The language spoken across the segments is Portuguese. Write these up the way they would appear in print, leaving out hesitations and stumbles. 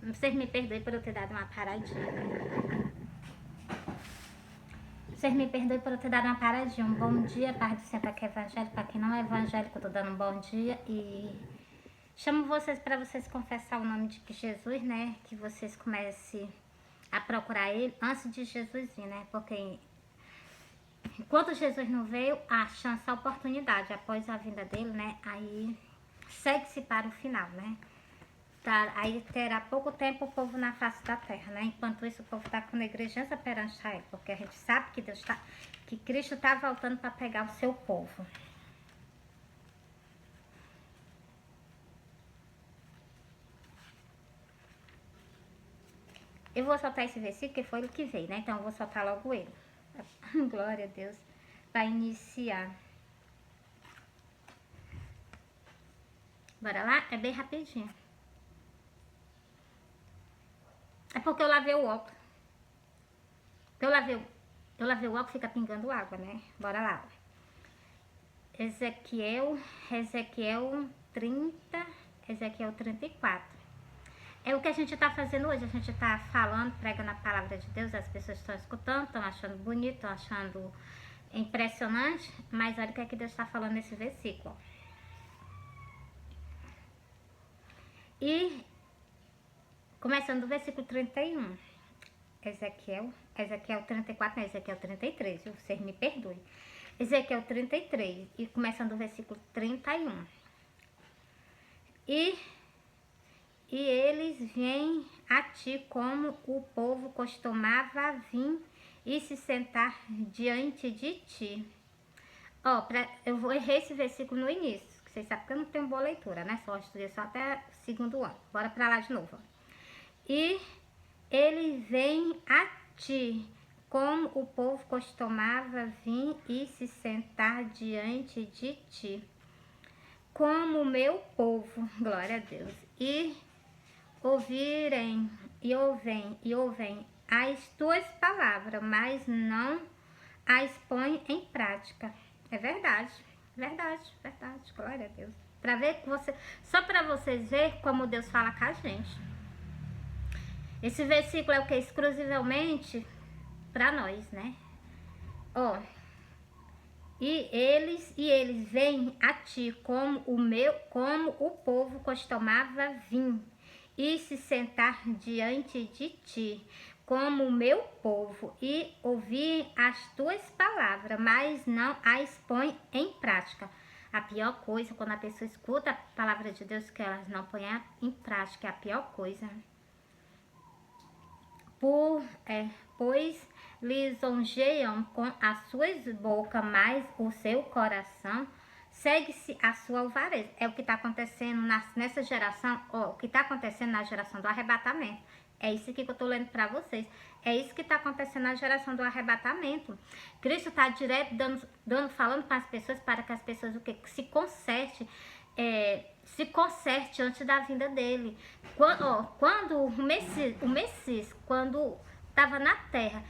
Vocês me perdoem por eu ter dado uma paradinha. Vocês me perdoem por eu ter dado uma paradinha. Um bom dia, paz do Senhor para quem é evangélico, para quem não é evangélico, eu tô dando um bom dia. E chamo vocês para vocês confessar o nome de Jesus, né? Que vocês comecem a procurar Ele antes de Jesus vir, né? Porque enquanto Jesus não veio, a chance, a oportunidade, após a vinda dele, né? Aí segue-se para o final, né? Tá, aí terá pouco tempo o povo na face da terra, né? Enquanto isso, o povo está com negligência perante a ele, porque a gente sabe que Deus tá, que Cristo está voltando para pegar o seu povo. Eu vou soltar esse versículo, que foi ele que veio, né? Então eu vou soltar logo ele. Glória a Deus. Para iniciar. Bora lá? É bem rapidinho. É porque eu lavei o óculos. Eu lavei o óculos, fica pingando água, né? Bora lá. Ezequiel 30, Ezequiel 34. É o que a gente está fazendo hoje. A gente está falando, pregando a palavra de Deus. As pessoas estão escutando, estão achando bonito, estão achando impressionante. Mas olha o que é que Deus está falando nesse versículo. E começando do versículo 31. Ezequiel 34, não, Ezequiel 33, viu? Vocês me perdoem. Ezequiel 33, e começando do versículo 31. E eles vêm a ti como o povo costumava vir e se sentar diante de ti. Ó, eu vou errar esse versículo no início, que vocês sabem que eu não tenho boa leitura, né? Só estudei só até o segundo ano. Bora pra lá de novo. E ele vem a ti, como o povo costumava vir e se sentar diante de ti, como o meu povo, glória a Deus, e ouvem as tuas palavras, mas não as põem em prática. É verdade, glória a Deus. Para ver que você, só para vocês verem como Deus fala com a gente. Esse versículo é o que? Exclusivamente para nós, né? Ó, e eles vêm a ti como o povo costumava vir e se sentar diante de ti, como o meu povo, e ouvir as tuas palavras, mas não as põe em prática. A pior coisa, quando a pessoa escuta a palavra de Deus, que elas não põem em prática, é a pior coisa. Pois lisonjeiam com as suas bocas, mas o seu coração segue-se a sua alvarez. É o que está acontecendo nessa geração, ó, o que está acontecendo na geração do arrebatamento. É isso aqui que eu estou lendo para vocês. É isso que está acontecendo na geração do arrebatamento. Cristo está direto falando para as pessoas, para que as pessoas se consertem, se conserte antes da vinda dele. Quando o Messias, quando estava na terra,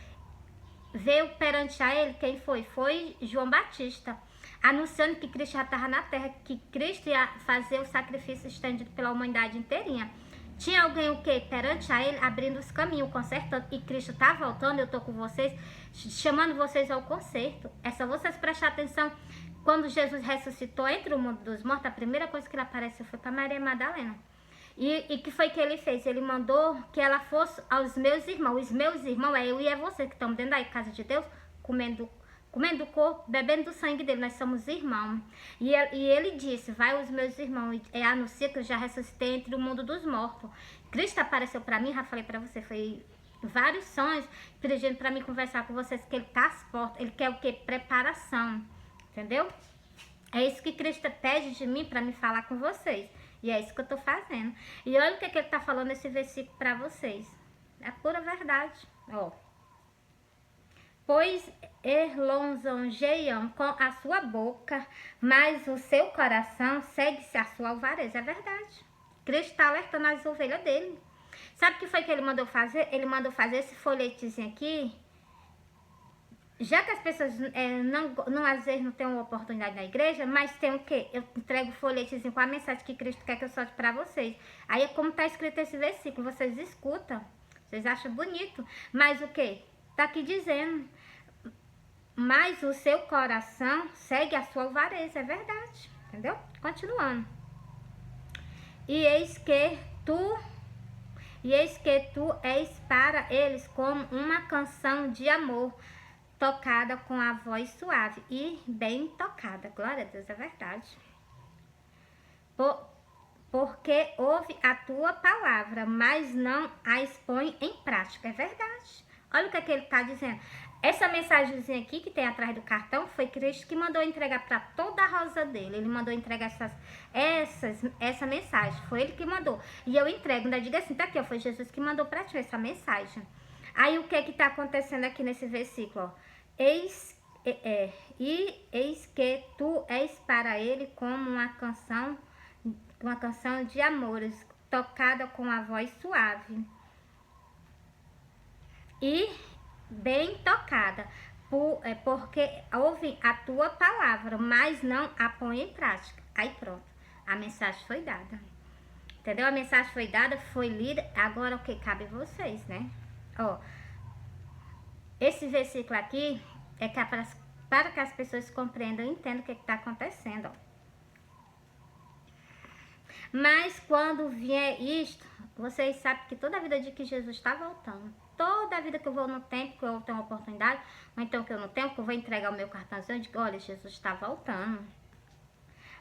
veio perante a ele, quem foi? Foi João Batista, anunciando que Cristo já estava na terra, que Cristo ia fazer o sacrifício estendido pela humanidade inteirinha. Tinha alguém o quê? Perante a ele, abrindo os caminhos, consertando. E Cristo está voltando, eu estou com vocês, chamando vocês ao conserto. É só vocês prestar atenção. Quando Jesus ressuscitou entre o mundo dos mortos, a primeira coisa que ele apareceu foi para Maria Madalena. E que foi que ele fez? Ele mandou que ela fosse aos meus irmãos. Os meus irmãos é eu e é você que estamos dentro da casa de Deus, comendo o corpo, bebendo do sangue dele. Nós somos irmãos. E ele disse, vai aos meus irmãos, e anuncia que eu já ressuscitei entre o mundo dos mortos. Cristo apareceu para mim, já falei para você, foi vários sonhos, pedindo para mim conversar com vocês, que ele está às portas. Ele quer o quê? Preparação. Entendeu? É isso que Cristo pede de mim para me falar com vocês. E é isso que eu tô fazendo. E olha o que ele tá falando nesse versículo para vocês. É a pura verdade. Ó. Pois lisonjeiam com a sua boca, mas o seu coração segue-se a sua alvarez. É verdade. Cristo está alertando as ovelhas dele. Sabe o que foi que ele mandou fazer? Ele mandou fazer esse folhetezinho aqui. Já que as pessoas não às vezes não têm uma oportunidade na igreja, mas tem o quê? Eu entrego folhetezinho com a mensagem que Cristo quer que eu solte para vocês. Aí é como está escrito esse versículo, vocês escutam, vocês acham bonito, mas o quê? Tá aqui dizendo, mas o seu coração segue a sua alvareza, é verdade, entendeu? Continuando. E eis que tu és para eles como uma canção de amor, tocada com a voz suave e bem tocada. Glória a Deus, é verdade. Porque ouve a tua palavra, mas não a expõe em prática. É verdade. Olha o que ele está dizendo. Essa mensagenzinha aqui que tem atrás do cartão foi Cristo que mandou entregar para toda a rosa dele. Ele mandou entregar essa mensagem. Foi ele que mandou. E eu entrego. Ainda diga assim, tá aqui, ó, foi Jesus que mandou para ti essa mensagem. Aí o que está acontecendo aqui nesse versículo? Ó? Eis que tu és para ele como uma canção de amores, tocada com a voz suave e bem tocada, porque ouvem a tua palavra, mas não a põe em prática. Aí pronto, a mensagem foi dada. Entendeu? A mensagem foi dada, foi lida, agora o que cabe a vocês, né? Ó, esse versículo aqui é para que as pessoas compreendam e entendam o que está acontecendo, ó. Mas quando vier isto, vocês sabem que toda a vida de que Jesus está voltando, toda a vida que eu vou no tempo, que eu tenho uma oportunidade, ou então que eu não tenho, que eu vou entregar o meu cartãozinho, eu digo, olha, Jesus está voltando.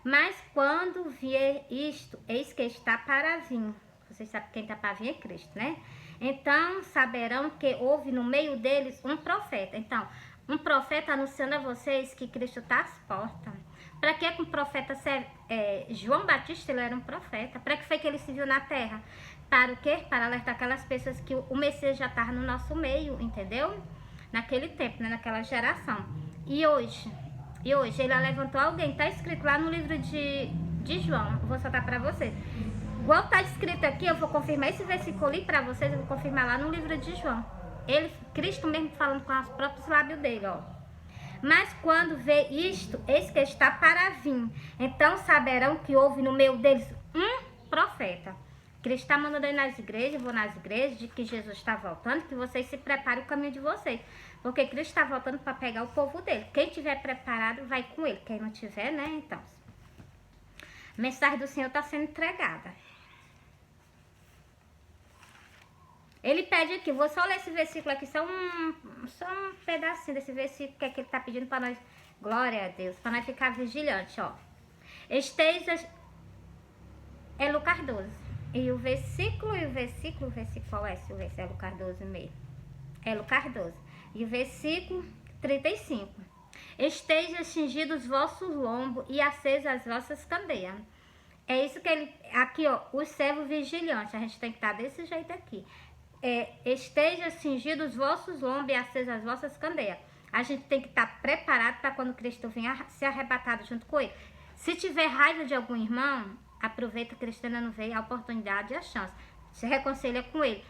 Mas quando vier isto, eis que está para vir. Vocês sabem que quem está para vir é Cristo, né? Então saberão que houve no meio deles um profeta. Então, um profeta anunciando a vocês que Cristo está às portas. Para que um profeta serve? João Batista, ele era um profeta. Para que foi que ele se viu na terra? Para o quê? Para alertar aquelas pessoas que o Messias já estava no nosso meio, entendeu? Naquele tempo, né? Naquela geração. E hoje ele levantou alguém. Está escrito lá no livro de João. Eu vou soltar para vocês. Igual está escrito aqui, eu vou confirmar esse versículo ali para vocês. Eu vou confirmar lá no livro de João. Cristo mesmo falando com os próprios lábios dele, ó. Mas quando vê isto, eis que está para vir. Então saberão que houve no meio deles um profeta. Cristo está mandando aí nas igrejas, vou nas igrejas, de que Jesus está voltando, que vocês se preparem o caminho de vocês. Porque Cristo está voltando para pegar o povo dele. Quem tiver preparado, vai com ele. Quem não tiver, né, então. A mensagem do Senhor está sendo entregada. Ele pede aqui, vou só ler esse versículo aqui, só um pedacinho desse versículo que é que ele está pedindo para nós, glória a Deus, para nós ficar vigilante, ó. Esteja, é Lucas 12, e o versículo qual é esse? O versículo é Lucas 12 mesmo, é Lucas 12, e o versículo 35, esteja cingidos os vossos lombos e acesas as vossas candeias. É isso que ele, aqui ó, o servo vigilante, a gente tem que estar desse jeito aqui. Esteja cingidos os vossos lombos e acesas as vossas candeias. A gente tem que estar preparado para quando Cristo venha ser arrebatado junto com ele. Se tiver raiva de algum irmão, aproveita que Cristo ainda não veio, a oportunidade e a chance. Se reconcilia com ele.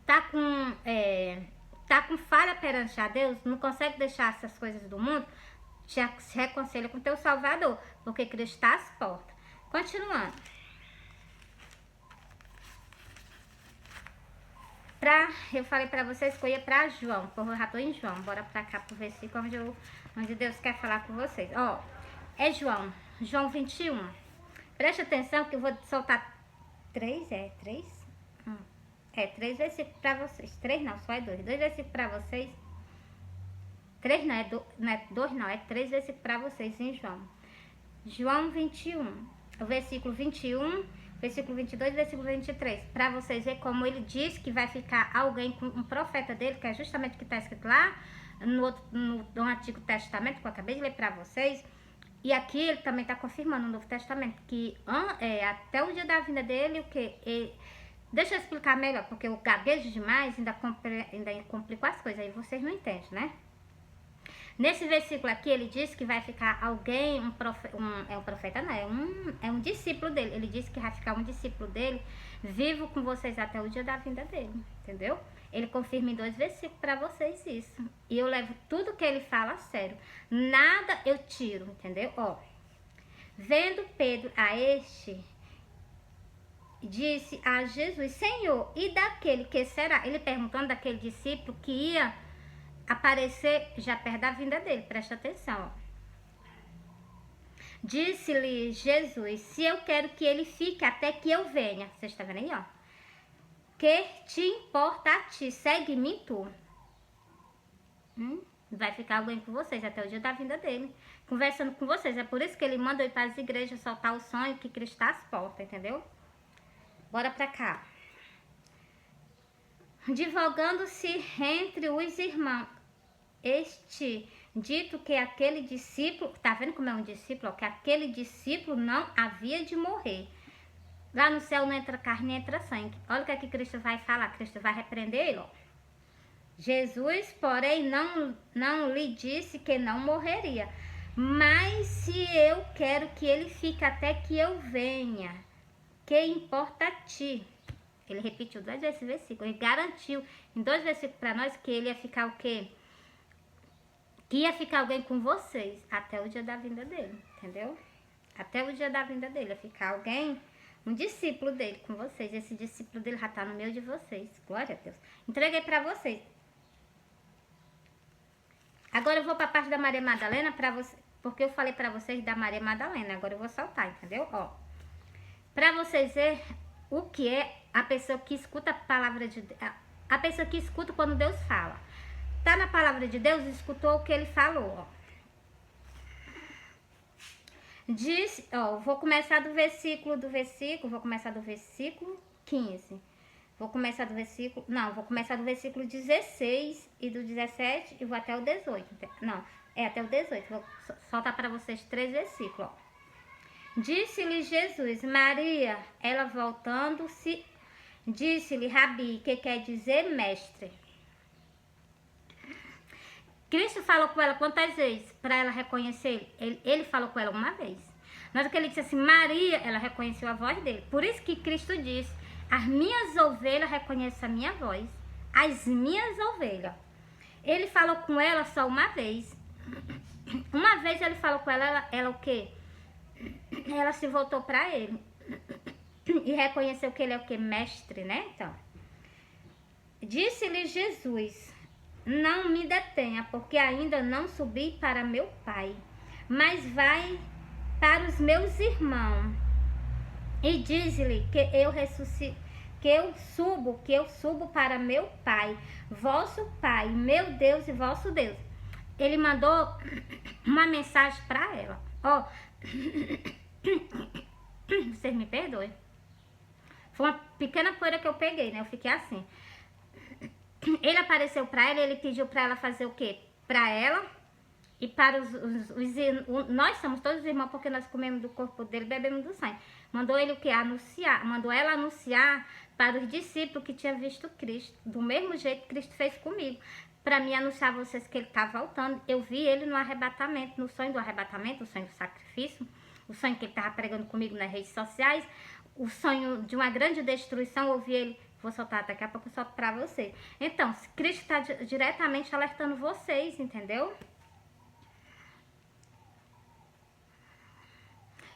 Tá com falha perante a Deus, não consegue deixar essas coisas do mundo, se reconcilia com teu Salvador, porque Cristo está às portas. Continuando. Eu falei pra vocês que eu ia pra João, porque eu já tô em João. Bora pra cá pro versículo onde Deus quer falar com vocês. Ó, é João 21. Preste atenção que eu vou soltar 3 versículos pra vocês. 3 não, só é 2. 2 versículos pra vocês. 3 não, não é 2 não, é 3 versículos pra vocês em João. João 21, o versículo 21... versículo 22 e versículo 23, para vocês verem como ele diz que vai ficar alguém com um profeta dele, que é justamente o que está escrito lá no Antigo Testamento, que eu acabei de ler para vocês, e aqui ele também está confirmando no Novo Testamento, que até o dia da vinda dele, deixa eu explicar melhor, porque eu gaguejo demais, ainda complico as coisas, aí vocês não entendem, né? Nesse versículo aqui, ele diz que vai ficar alguém, é um discípulo dele. Ele disse que vai ficar um discípulo dele vivo com vocês até o dia da vinda dele, entendeu? Ele confirma em 2 versículos para vocês isso. E eu levo tudo que ele fala a sério. Nada eu tiro, entendeu? Ó, vendo Pedro a este, disse a Jesus, Senhor, e daquele que será? Ele perguntando daquele discípulo que ia aparecer já perto da vinda dele. Presta atenção, ó. Disse-lhe Jesus, se eu quero que ele fique até que eu venha. Vocês estão vendo aí, ó? Que te importa a ti? Segue-me tu. Vai ficar alguém com vocês até o dia da vinda dele. Conversando com vocês. É por isso que ele manda eu ir para as igrejas soltar o sonho que Cristo está às portas, entendeu? Bora pra cá. Divulgando-se entre os irmãos. Este dito que aquele discípulo, tá vendo como é um discípulo? Que aquele discípulo não havia de morrer. Lá no céu não entra carne, entra sangue. Olha o que aqui Cristo vai falar. Cristo vai repreender ele, ó. Jesus, porém, não lhe disse que não morreria. Mas se eu quero que ele fique até que eu venha, que importa a ti? Ele repetiu 2 vezes esse versículo. Ele garantiu em 2 versículos para nós que ele ia ficar o quê? Que ia ficar alguém com vocês até o dia da vinda dele, entendeu? Até o dia da vinda dele ia ficar alguém, um discípulo dele com vocês. Esse discípulo dele já está no meio de vocês. Glória a Deus. Entreguei para vocês. Agora eu vou para a parte da Maria Madalena para você, porque eu falei para vocês da Maria Madalena. Agora eu vou soltar, entendeu? Ó, para vocês verem o que é a pessoa que escuta a palavra de Deus, a pessoa que escuta quando Deus fala. Tá na palavra de Deus, escutou o que ele falou, ó. Diz, ó, vou começar do versículo 15. Vou começar do versículo 16 e do 17 e vou até o 18. Não, até o 18. Vou soltar para vocês 3 versículos, ó. Disse-lhe Jesus, Maria, ela voltando-se, disse-lhe, Rabi, que quer dizer mestre. Cristo falou com ela quantas vezes para ela reconhecer ele? Ele falou com ela uma vez. Na hora que ele disse assim, Maria, ela reconheceu a voz dele. Por isso que Cristo disse, as minhas ovelhas reconhecem a minha voz. As minhas ovelhas. Ele falou com ela só uma vez. Uma vez ele falou com ela o quê? Ela se voltou para ele. E reconheceu que ele é o quê? Mestre, né? Então, disse-lhe Jesus, não me detenha, porque ainda não subi para meu Pai, mas vai para os meus irmãos. E diz-lhe que eu ressuscito, que eu subo para meu Pai, vosso Pai, meu Deus e vosso Deus. Ele mandou uma mensagem para ela. Ó, vocês me perdoem. Foi uma pequena poeira que eu peguei, né? Eu fiquei assim. Ele apareceu para ela, ele pediu para ela fazer o quê? Para ela e para nós somos todos irmãos porque nós comemos do corpo dele, bebemos do sangue. Mandou ele o quê? Anunciar, mandou ela anunciar para os discípulos que tinham visto Cristo, do mesmo jeito que Cristo fez comigo. Para mim anunciar a vocês que ele está voltando. Eu vi ele no arrebatamento, no sonho do arrebatamento, o sonho do sacrifício, o sonho que ele estava pregando comigo nas redes sociais, o sonho de uma grande destruição, eu vi ele. Vou soltar daqui a pouco, eu solto pra vocês. Então, Cristo está diretamente alertando vocês, entendeu?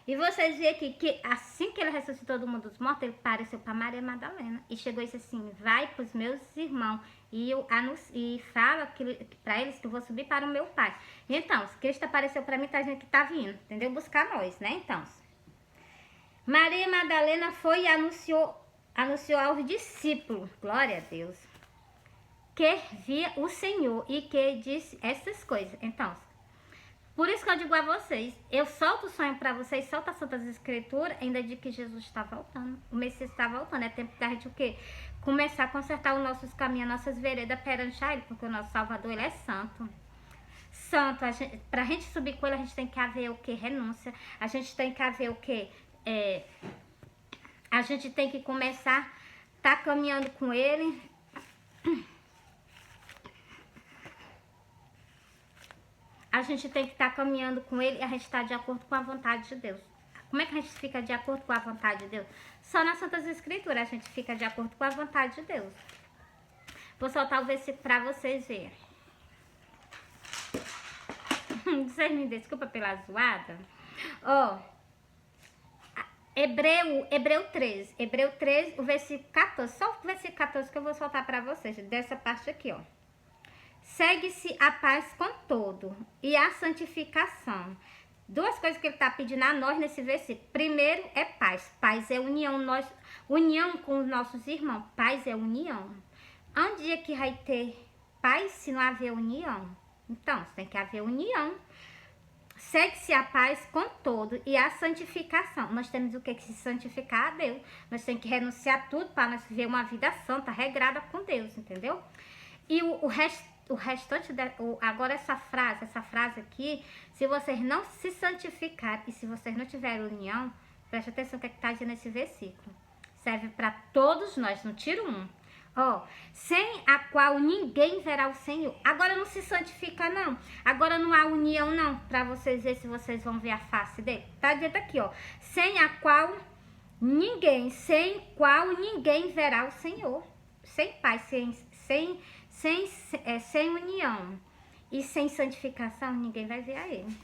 E vocês veem aqui que assim que ele ressuscitou do mundo dos mortos, ele apareceu para Maria Madalena. E chegou e disse assim, vai para os meus irmãos e fala para eles que eu vou subir para o meu Pai. Então, Cristo apareceu para mim, tá dizendo que tá vindo, entendeu? Buscar nós, né? Então, Maria Madalena foi e anunciou aos discípulos, glória a Deus, que via o Senhor e que disse essas coisas. Então, por isso que eu digo a vocês, eu solto o sonho para vocês, solto as Santas Escrituras, ainda de que Jesus está voltando, o Messias está voltando. É tempo da gente o quê? Começar a consertar os nossos caminhos, as nossas veredas perante a Ele, porque o nosso Salvador, Ele é santo. Santo, pra gente subir com Ele, a gente tem que haver o quê? Renúncia. A gente tem que haver o quê? A gente tem que começar a tá caminhando com Ele. A gente tem que estar caminhando com Ele e a gente está de acordo com a vontade de Deus. Como é que a gente fica de acordo com a vontade de Deus? Só nas Santas Escrituras a gente fica de acordo com a vontade de Deus. Vou soltar o versículo para vocês verem. Vocês me desculpa pela zoada. Ó, Hebreu 13, o versículo 14. Só o versículo 14 que eu vou soltar para vocês, dessa parte aqui, ó. Segue-se a paz com todo e a santificação. Duas coisas que ele está pedindo a nós nesse versículo. Primeiro é paz. Paz é união. União com os nossos irmãos. Paz é união. Onde é que vai ter paz se não haver união? Então, tem que haver união. Segue-se a paz com todo e a santificação. Nós temos o que se santificar a Deus. Nós temos que renunciar a tudo para nós viver uma vida santa, regrada com Deus, entendeu? E o restante, agora essa frase aqui, se vocês não se santificarem e se vocês não tiverem união, preste atenção no que está dizendo nesse versículo. Serve para todos nós, no tiro 1. Ó, sem a qual ninguém verá o Senhor. Agora não se santifica, não. Agora não há união, não, para vocês verem se vocês vão ver a face dele. Tá dentro aqui, ó. Sem qual ninguém verá o Senhor. Sem paz, sem união e sem santificação, ninguém vai ver a ele.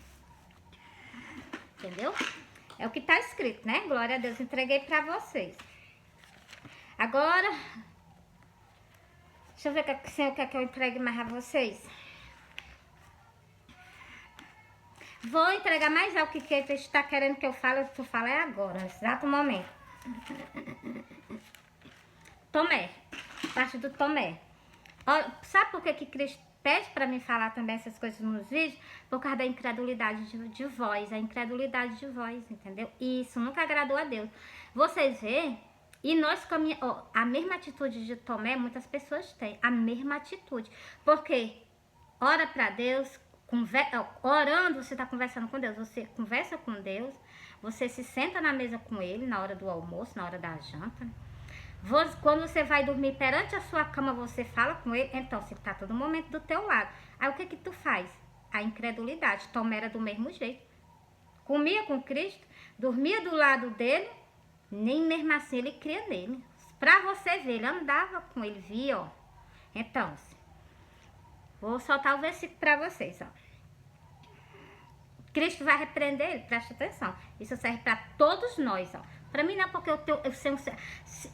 Entendeu? É o que tá escrito, né? Glória a Deus, entreguei para vocês. Agora, deixa eu ver se eu quero que eu entregue mais a vocês. Vou entregar mais ao que ele está querendo que eu fale. Tu fala é agora, exato momento. Tomé, parte do Tomé. Sabe por que Cristo pede para mim falar também essas coisas nos vídeos? Por causa da incredulidade de voz, a incredulidade de voz, entendeu? E isso nunca agradou a Deus. Vocês veem, e nós caminhamos, a mesma atitude de Tomé, muitas pessoas têm, a mesma atitude. Porque ora para Deus, orando, você está conversando com Deus, você conversa com Deus, você se senta na mesa com Ele na hora do almoço, na hora da janta. Quando você vai dormir perante a sua cama, você fala com ele, então você está todo momento do teu lado. Aí o que tu faz? A incredulidade. Tomé era do mesmo jeito. Comia com Cristo, dormia do lado dele, nem mesmo assim ele cria nele. Pra você ver, ele andava com ele, via, ó. Então, vou soltar o versículo pra vocês, ó. Cristo vai repreender ele, presta atenção. Isso serve pra todos nós, ó. Pra mim não, porque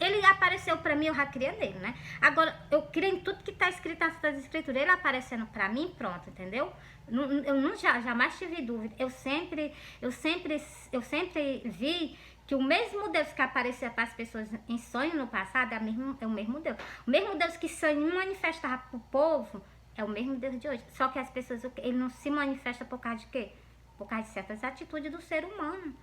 ele apareceu pra mim, eu já criei nele, né? Agora, eu criei em tudo que tá escrito nas escrituras. Ele aparecendo pra mim, pronto, entendeu? Eu jamais tive dúvida. Eu sempre vi que o mesmo Deus que aparecia para as pessoas em sonho no passado é o mesmo Deus. O mesmo Deus que sonho manifestava pro povo é o mesmo Deus de hoje. Só que as pessoas, ele não se manifesta por causa de quê? Por causa de certas atitudes do ser humano.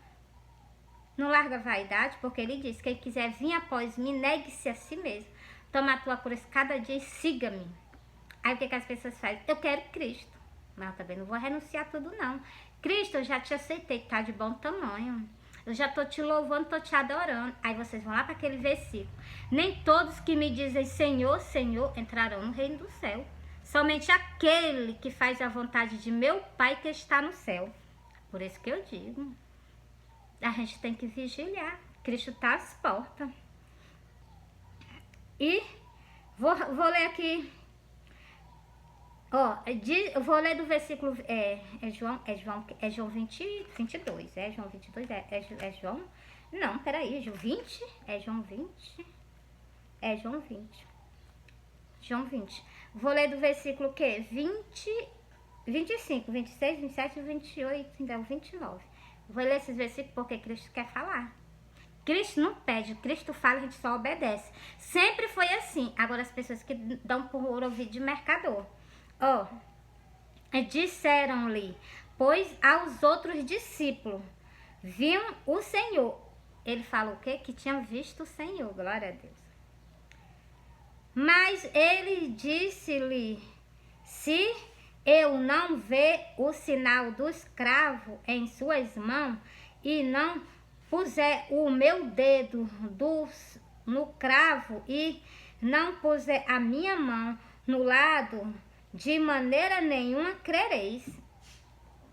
Não larga a vaidade, porque ele diz, quem quiser vir após mim, negue-se a si mesmo. Toma a tua cruz cada dia e siga-me. Aí o que as pessoas fazem? Eu quero Cristo, mas eu também não vou renunciar tudo não. Cristo, eu já te aceitei, que tá de bom tamanho. Eu já tô te louvando, tô te adorando. Aí vocês vão lá para aquele versículo. Nem todos que me dizem Senhor, Senhor, entrarão no reino do céu. Somente aquele que faz a vontade de meu Pai que está no céu. Por isso que eu digo, a gente tem que vigiar. Cristo está às portas. E vou ler aqui. Ó, eu vou ler do versículo. João 22. É João 22? É João? Não, peraí. João 20? É João 20? É João 20. João 20. Vou ler do versículo o quê? 25, 26, 27, 28, então 29. Vou ler esses versículos porque Cristo quer falar. Cristo não pede, Cristo fala, a gente só obedece. Sempre foi assim. Agora as pessoas que dão por ouvido de mercador. Ó, disseram-lhe, pois aos outros discípulos viam o Senhor. Ele fala o quê? Que tinham visto o Senhor, glória a Deus. Mas ele disse-lhe, se eu não ver o sinal do escravo em suas mãos e não puser o meu dedo no cravo e não puser a minha mão no lado, de maneira nenhuma crereis.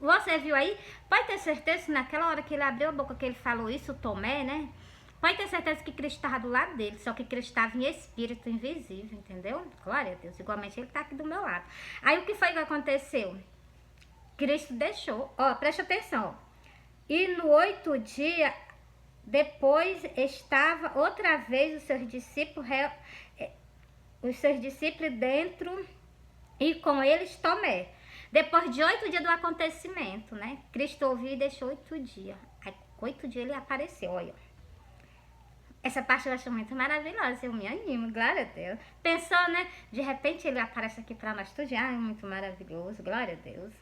Você viu aí? Pode ter certeza que naquela hora que ele abriu a boca que ele falou isso, Tomé, né? Pode ter certeza que Cristo estava do lado dele, só que Cristo estava em espírito invisível, entendeu? Glória a Deus, igualmente ele está aqui do meu lado. Aí o que foi que aconteceu? Cristo deixou, ó, preste atenção, ó. E no 8º dia, depois estava outra vez os seus discípulos dentro e com eles Tomé. Depois de 8 dias do acontecimento, né? Cristo ouviu e deixou 8 dias. Aí, 8 dias ele apareceu, olha. Essa parte eu acho muito maravilhosa, eu me animo, glória a Deus. Pensou, né? De repente ele aparece aqui pra nós estudar, é muito maravilhoso, glória a Deus.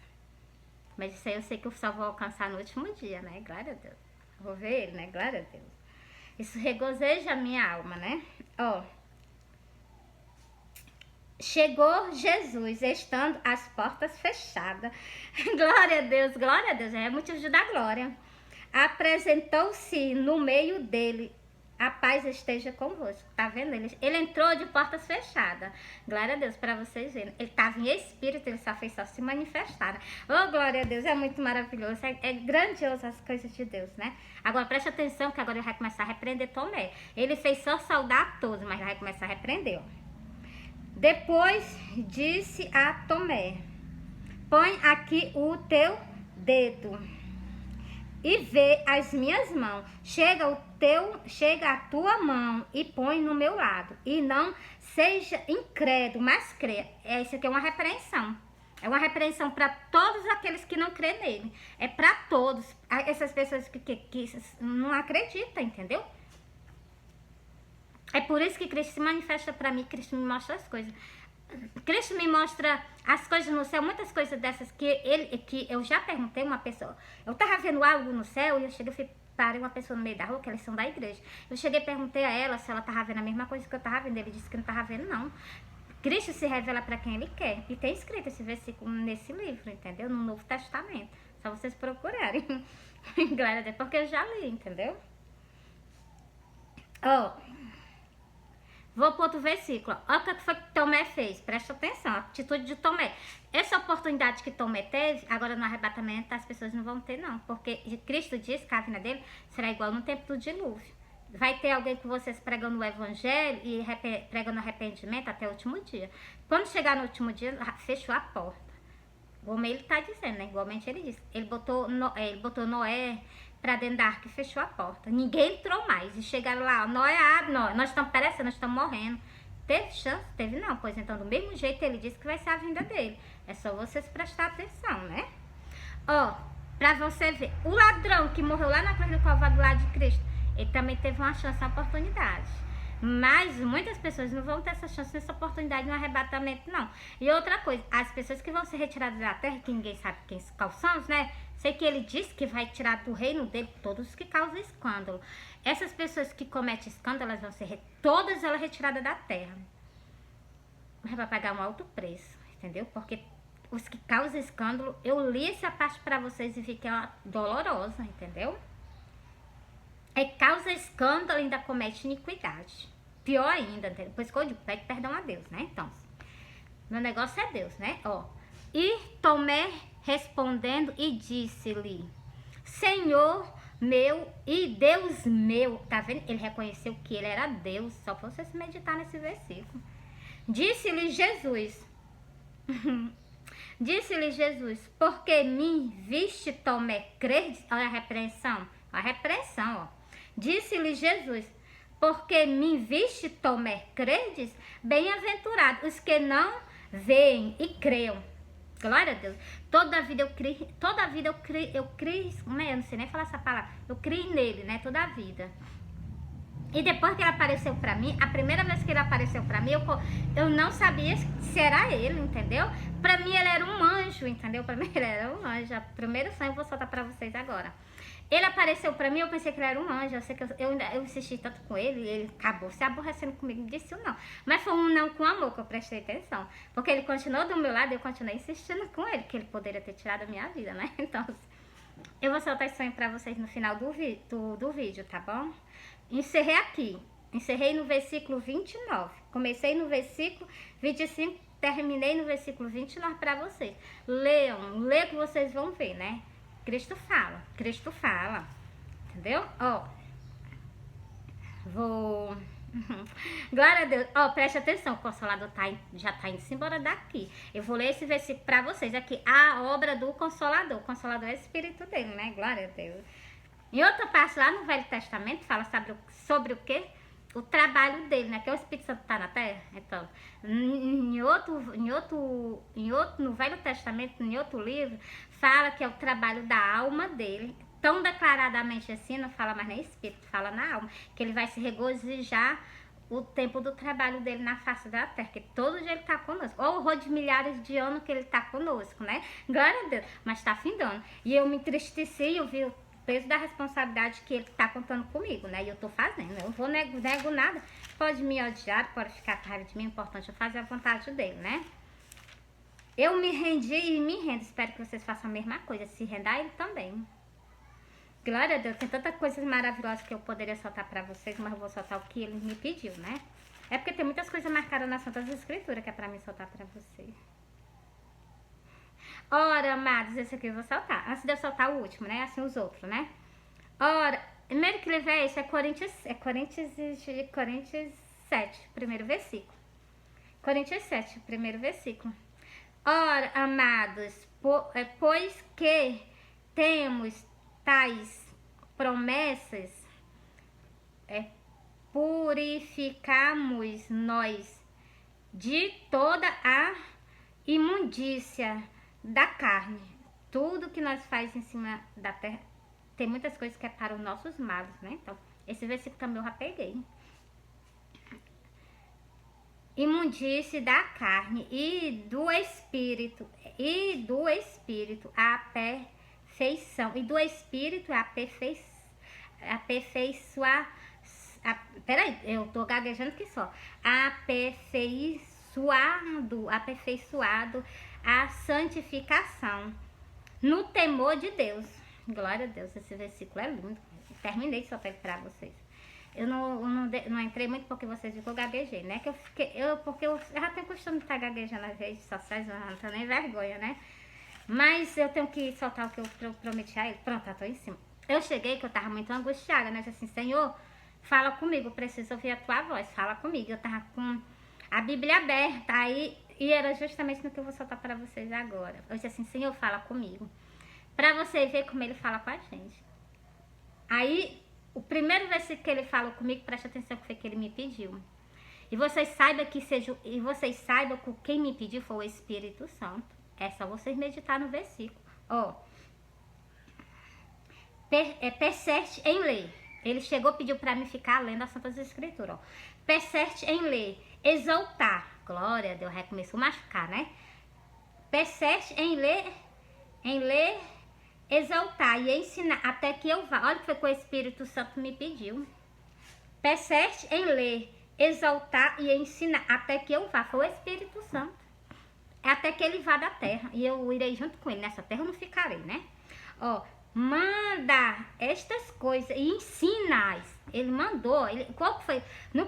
Mas isso aí eu sei que eu só vou alcançar no último dia, né? Glória a Deus. Vou ver ele, né? Glória a Deus. Isso regozeja a minha alma, né? Ó. Chegou Jesus, estando as portas fechadas. Glória a Deus, é motivo de dar glória. Apresentou-se no meio dele. A paz esteja convosco. Tá vendo? Ele entrou de portas fechadas. Glória a Deus, para vocês verem. Ele estava em espírito, ele só fez só se manifestar. Né? Oh, glória a Deus, é muito maravilhoso. É grandioso as coisas de Deus, né? Agora preste atenção que agora ele vai começar a repreender Tomé. Ele fez só saudar a todos, mas ele vai começar a repreender, ó. Depois disse a Tomé: põe aqui o teu dedo e vê as minhas mãos. Chega a tua mão e põe no meu lado. E não seja incrédulo, mas creia. Isso aqui é uma repreensão. É uma repreensão para todos aqueles que não crêem nele. É para todos. Essas pessoas que não acreditam, entendeu? É por isso que Cristo se manifesta para mim, Cristo me mostra as coisas. Cristo me mostra as coisas no céu, muitas coisas dessas que eu já perguntei uma pessoa. Eu tava vendo algo no céu e eu cheguei e parei uma pessoa no meio da rua, que eles são da igreja. Eu cheguei e perguntei a ela se ela tava vendo a mesma coisa que eu tava vendo. Ele disse que não tava vendo, não. Cristo se revela para quem ele quer. E tem escrito esse versículo nesse livro, entendeu? No Novo Testamento. Só vocês procurarem. Glória a Deus, porque eu já li, entendeu? Ó. Vou para outro versículo. Olha o que foi que Tomé fez. Presta atenção. A atitude de Tomé. Essa oportunidade que Tomé teve, agora no arrebatamento, as pessoas não vão ter, não. Porque Cristo disse que a vinda dele será igual no tempo do dilúvio. Vai ter alguém que vocês pregando o evangelho e pregando arrependimento até o último dia. Quando chegar no último dia, fechou a porta. Como ele está dizendo, né? Igualmente ele disse. Ele botou Noé pra dentro da arca e fechou a porta. Ninguém entrou mais. E chegaram lá, Noé abre, nós estamos perecendo, nós estamos morrendo. Teve chance? Teve não. Pois então, do mesmo jeito, ele disse que vai ser a vinda dele. É só vocês prestar atenção, né? Ó, pra você ver. O ladrão que morreu lá na cruz do Calvário do lado de Cristo, ele também teve uma chance, uma oportunidade. Mas muitas pessoas não vão ter essa chance, essa oportunidade no arrebatamento, não. E outra coisa, as pessoas que vão ser retiradas da terra, que ninguém sabe quais são, né? Sei que ele disse que vai tirar do reino dele todos os que causam escândalo. Essas pessoas que cometem escândalo, elas vão ser todas elas retiradas da terra. Mas vai pagar um alto preço, entendeu? Porque os que causam escândalo, eu li essa parte pra vocês e vi que é dolorosa, entendeu? É causa escândalo e ainda comete iniquidade. Pior ainda, depois que eu digo, pede perdão a Deus, né? Então, meu negócio é Deus, né? Ó. E Tomé respondendo e disse-lhe: Senhor meu e Deus meu. Tá vendo? Ele reconheceu que ele era Deus. Só pra vocês meditar nesse versículo. Disse-lhe Jesus. Disse-lhe Jesus: porque me viste, Tomé, credes? Olha a repreensão. A repreensão, ó. Disse-lhe Jesus: porque me viste, Tomé, credes? Bem-aventurados os que não veem e creiam. Glória a Deus. Toda a vida eu criei, eu não sei nem falar essa palavra. Eu criei nele, né? Toda a vida. E depois que ele apareceu pra mim, a primeira vez que ele apareceu pra mim, eu não sabia se era ele, entendeu? Pra mim ele era um anjo, entendeu? Pra mim ele era um anjo. O primeiro sonho eu vou soltar pra vocês agora. Ele apareceu pra mim, eu pensei que ele era um anjo. Eu sei que eu insisti tanto com ele e ele acabou se aborrecendo comigo e disse um não. Mas foi um não com amor que eu prestei atenção. Porque ele continuou do meu lado e eu continuei insistindo com ele, que ele poderia ter tirado a minha vida, né? Então, eu vou soltar esse sonho pra vocês no final do vídeo, tá bom? Encerrei aqui. Encerrei no versículo 29. Comecei no versículo 25, terminei no versículo 29 pra vocês. Leiam, que vocês vão ver, né? Cristo fala, entendeu? Ó, Vou. Glória a Deus. Ó, preste atenção, o Consolador já tá indo embora daqui. Eu vou ler esse versículo pra vocês aqui. A obra do Consolador. O Consolador é o Espírito dele, né? Glória a Deus. Em outra parte lá no Velho Testamento fala sobre o quê? O trabalho dele, né? Que o Espírito Santo tá na terra. Então, no Velho Testamento, em outro livro, fala que é o trabalho da alma dele. Tão declaradamente assim, não fala mais nem Espírito, fala na alma. Que ele vai se regozijar o tempo do trabalho dele na face da terra, que todo dia ele tá conosco. Ou horror de milhares de anos que ele tá conosco, né? Glória a Deus. Mas tá findando. E eu me entristeci, eu vi o peso da responsabilidade que ele tá contando comigo, né? E eu tô fazendo. Eu não vou nego nada. Pode me odiar, pode ficar com raiva de mim. O importante é fazer a vontade dele, né? Eu me rendi e me rendo. Espero que vocês façam a mesma coisa. Se render a ele também. Glória a Deus, tem tanta coisa maravilhosa que eu poderia soltar pra vocês, mas eu vou soltar o que ele me pediu, né? É porque tem muitas coisas marcadas nas Santas Escrituras que é pra mim soltar pra vocês. Ora, amados, esse aqui eu vou soltar. Antes de eu soltar o último, né? Assim os outros, né? Ora, primeiro que ele vê isso é Coríntios 7, primeiro versículo. Coríntios 7, primeiro versículo. Ora, amados, pois que temos tais promessas, purificamos nós de toda a imundícia da carne. Tudo que nós faz em cima da terra, tem muitas coisas que é para os nossos males, né? Então, esse versículo também eu já peguei. Imundície da carne e do espírito, a perfeição, e do espírito a aperfeiçoar. Peraí, eu tô gaguejando aqui só. Aperfeiçoado a santificação no temor de Deus. Glória a Deus, esse versículo é lindo. Terminei de soltar ele pra vocês. Eu não entrei muito porque vocês viram que eu gaguejei, né? Porque eu já tenho costume de estar gaguejando nas redes sociais, eu não tenho nem vergonha, né? Mas eu tenho que soltar o que eu prometi a ele. Pronto, eu tô em cima. Eu cheguei que eu tava muito angustiada, né? Eu disse assim, Senhor, fala comigo, eu preciso ouvir a tua voz, fala comigo. Eu tava com a Bíblia aberta aí, e era justamente no que eu vou soltar para vocês agora. Eu disse assim, Senhor, fala comigo. Pra você ver como ele fala com a gente. Aí, o primeiro versículo que ele falou comigo, preste atenção que foi que ele me pediu. E vocês saibam que quem me pediu foi o Espírito Santo. É só vocês meditar no versículo. Ó, persiste em ler. Ele chegou e pediu para mim ficar lendo as Santas Escrituras. Ó. Persiste em ler, exaltar. Glória a Deus, começou a machucar, né? Persiste em ler, exaltar e ensinar até que eu vá. Olha o que foi que o Espírito Santo me pediu. Persiste em ler, exaltar e ensinar até que eu vá. Foi o Espírito Santo. Até que ele vá da terra. E eu irei junto com ele. Nessa terra eu não ficarei, né? Ó, manda estas coisas e ensina-as. Ele mandou. Qual foi? No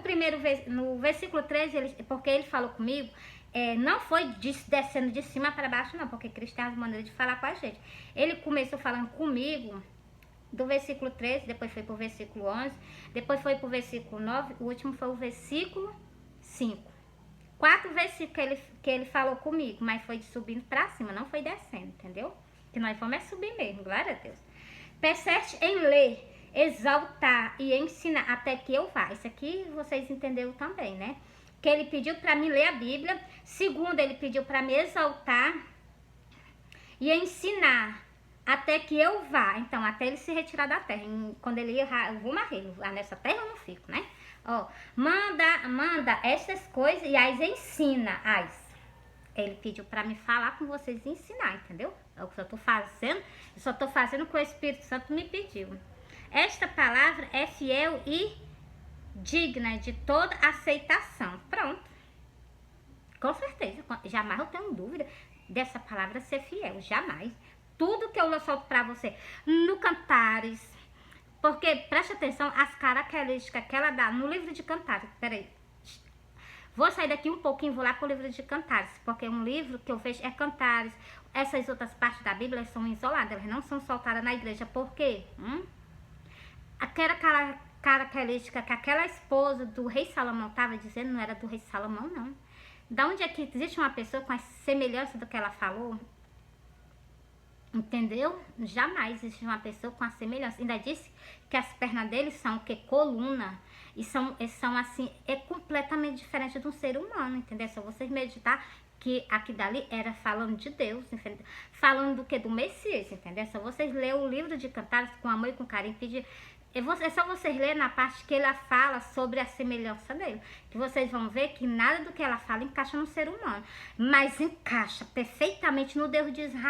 versículo 13, porque ele falou comigo, não foi descendo de cima para baixo, não. Porque Cristo tem as maneiras de falar com a gente. Ele começou falando comigo do versículo 13, depois foi pro versículo 11, depois foi pro versículo 9, o último foi o versículo 5. 4 versículos que ele falou comigo, mas foi de subindo pra cima, não foi descendo, entendeu? Que nós vamos subir mesmo, glória a Deus. Persiste em ler, exaltar e ensinar até que eu vá. Isso aqui vocês entenderam também, né? Que ele pediu pra mim ler a Bíblia. Segundo, ele pediu pra me exaltar e ensinar até que eu vá. Então, até ele se retirar da terra. Quando ele ir, eu vou morrer. Nessa terra eu não fico, né? Ó, manda essas coisas e as ensina. Ele pediu para me falar com vocês e ensinar, entendeu? É o que eu tô fazendo. Eu só tô fazendo o que o Espírito Santo me pediu. Esta palavra é fiel e digna de toda aceitação. Pronto. Com certeza. Jamais eu tenho dúvida dessa palavra ser fiel. Jamais. Tudo que eu solto para você no Cantares. Porque, preste atenção, as características que ela dá no livro de Cantares. Peraí. Vou sair daqui um pouquinho e vou lá pro livro de Cantares. Porque um livro que eu vejo é Cantares. Essas outras partes da Bíblia são isoladas. Elas não são soltadas na igreja. Por quê? Aquela característica que aquela esposa do rei Salomão estava dizendo não era do rei Salomão, não. Da onde é que existe uma pessoa com a semelhança do que ela falou? Entendeu? Jamais existe uma pessoa com a semelhança. Ainda disse que as pernas dele são o que? Coluna. E são assim, é completamente diferente de um ser humano, entendeu? É só vocês meditar que aqui dali era falando de Deus, entendeu? Falando do que? Do Messias, entendeu? É só vocês lerem o livro de Cantares com amor e com carinho, pedir. É só vocês lerem na parte que ela fala sobre a semelhança dele. Que vocês vão ver que nada do que ela fala encaixa no ser humano. Mas encaixa perfeitamente no Deus de Israel.